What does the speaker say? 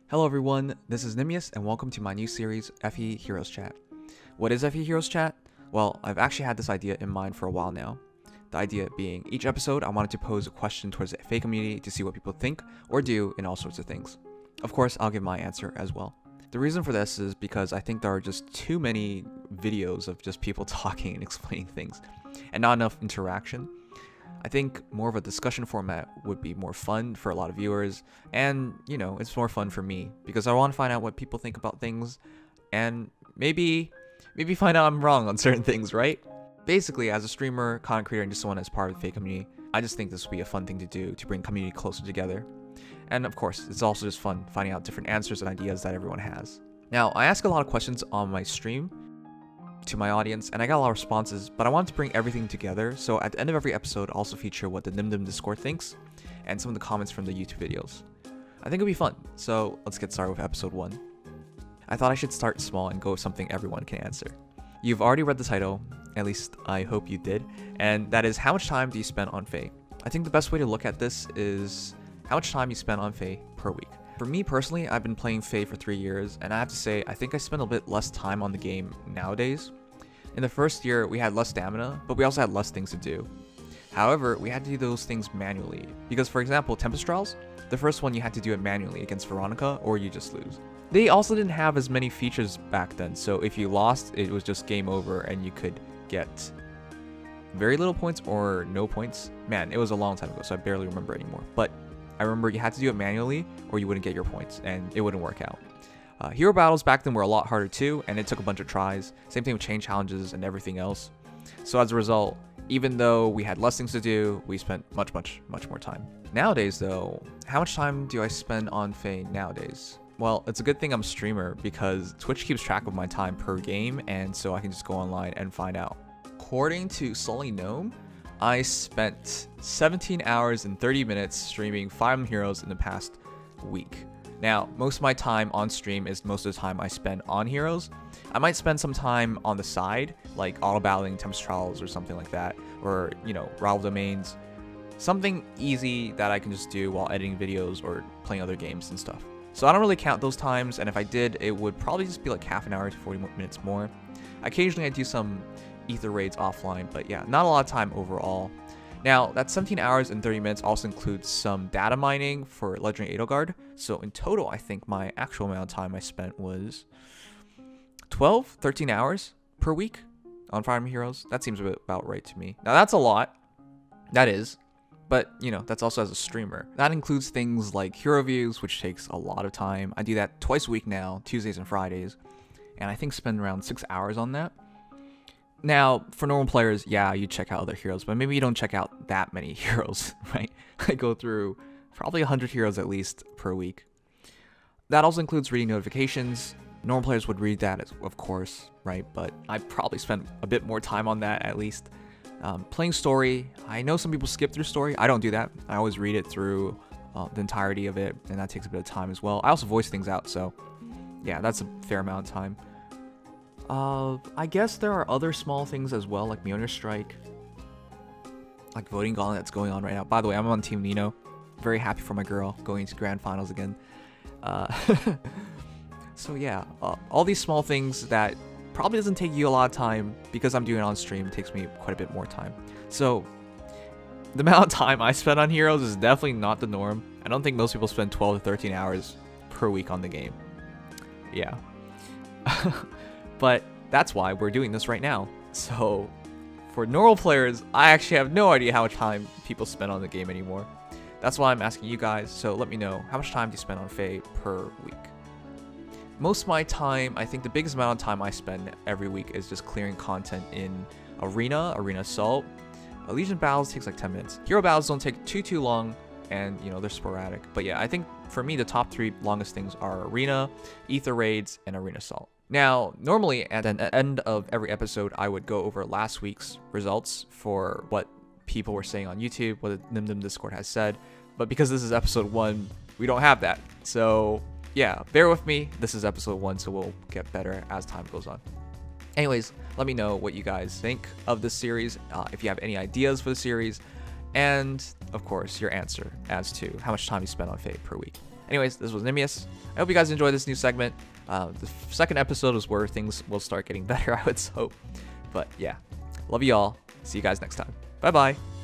Hello everyone, this is Nimious and welcome to my new series, FE Heroes Chat. What is FE Heroes Chat? Well, I've actually had this idea in mind for a while now. The idea being, each episode I wanted to pose a question towards the FE community to see what people think or do in all sorts of things. Of course, I'll give my answer as well. The reason for this is because I think there are just too many videos of just people talking and explaining things, and not enough interaction. I think more of a discussion format would be more fun for a lot of viewers, and it's more fun for me because I want to find out what people think about things and maybe find out I'm wrong on certain things, right? Basically, as a streamer, content creator, and just someone as part of the FE community, I just think this would be a fun thing to do to bring community closer together. And of course, it's also just fun finding out different answers and ideas that everyone has. Now, I ask a lot of questions on my stream to my audience, and I got a lot of responses, but I wanted to bring everything together, so at the end of every episode, I'll also feature what the Nimdom Discord thinks, and some of the comments from the YouTube videos. I think it'll be fun, so let's get started with episode 1. I thought I should start small and go with something everyone can answer. You've already read the title, at least I hope you did, and that is, how much time do you spend on FE? I think the best way to look at this is how much time you spend on FE per week. For me personally, I've been playing FE for 3 years, and I have to say, I think I spend a bit less time on the game nowadays. In the first year, we had less stamina, but we also had less things to do. However, we had to do those things manually, because for example, Tempest Trials, the first one you had to do it manually against Veronica, or you just lose. They also didn't have as many features back then, so if you lost, it was just game over, and you could get very little points or no points. Man, it was a long time ago, so I barely remember anymore, but I remember you had to do it manually or you wouldn't get your points and it wouldn't work out. Hero battles back then were a lot harder too, and it took a bunch of tries. Same thing with chain challenges and everything else. So as a result, even though we had less things to do, we spent much more time. Nowadays though, how much time do I spend on FE nowadays? Well, it's a good thing I'm a streamer because Twitch keeps track of my time per game, and so I can just go online and find out. According to Sully Gnome, I spent 17 hours and 30 minutes streaming Fire Emblem Heroes in the past week. Now, most of my time on stream is most of the time I spend on Heroes. I might spend some time on the side, like auto-battling Tempest Trials or something like that, or, rival domains. Something easy that I can just do while editing videos or playing other games and stuff. So I don't really count those times, and if I did, it would probably just be like half an hour to 40 minutes more. Occasionally I do some Aether Raids offline, but yeah, not a lot of time overall. Now, that 17 hours and 30 minutes also includes some data mining for Legendary Edelgard, so in total, I think my actual amount of time I spent was 13 hours per week on Fire Emblem Heroes. That seems about right to me. Now, that's a lot. That is. But, that's also as a streamer. That includes things like hero reviews, which takes a lot of time. I do that twice a week now, Tuesdays and Fridays, and I think spend around 6 hours on that. Now, for normal players, yeah, you check out other heroes, but maybe you don't check out that many heroes, right? I go through probably 100 heroes at least per week. That also includes reading notifications. Normal players would read that, of course, right? But I probably spent a bit more time on that at least. Playing story, I know some people skip through story. I don't do that. I always read it through the entirety of it, and that takes a bit of time as well. I also voice things out, so yeah, that's a fair amount of time. I guess there are other small things as well, like Mjolnir Strike, like Voting Gauntlet that's going on right now. By the way, I'm on Team Nino. Very happy for my girl going to Grand Finals again. So yeah, all these small things that probably doesn't take you a lot of time because I'm doing it on stream. It takes me quite a bit more time. So the amount of time I spend on Heroes is definitely not the norm. I don't think most people spend 12 to 13 hours per week on the game. Yeah. But that's why we're doing this right now. So for normal players, I actually have no idea how much time people spend on the game anymore. That's why I'm asking you guys, so let me know, how much time do you spend on FE per week? Most of my time, I think the biggest amount of time I spend every week is just clearing content in Arena Assault. Legion battles takes like 10 minutes. Hero battles don't take too long, and they're sporadic. But yeah, I think for me, the top 3 longest things are Arena, Aether Raids, and Arena Assault. Now, normally at the end of every episode, I would go over last week's results for what people were saying on YouTube, what the Nimdom Discord has said. But because this is episode 1, we don't have that. So yeah, bear with me. This is episode 1, so we'll get better as time goes on. Anyways, let me know what you guys think of this series, if you have any ideas for the series, and of course, your answer as to how much time you spend on FE per week. Anyways, this was Nimious. I hope you guys enjoyed this new segment. The second episode is where things will start getting better, I would hope. But yeah, love you all. See you guys next time. Bye bye.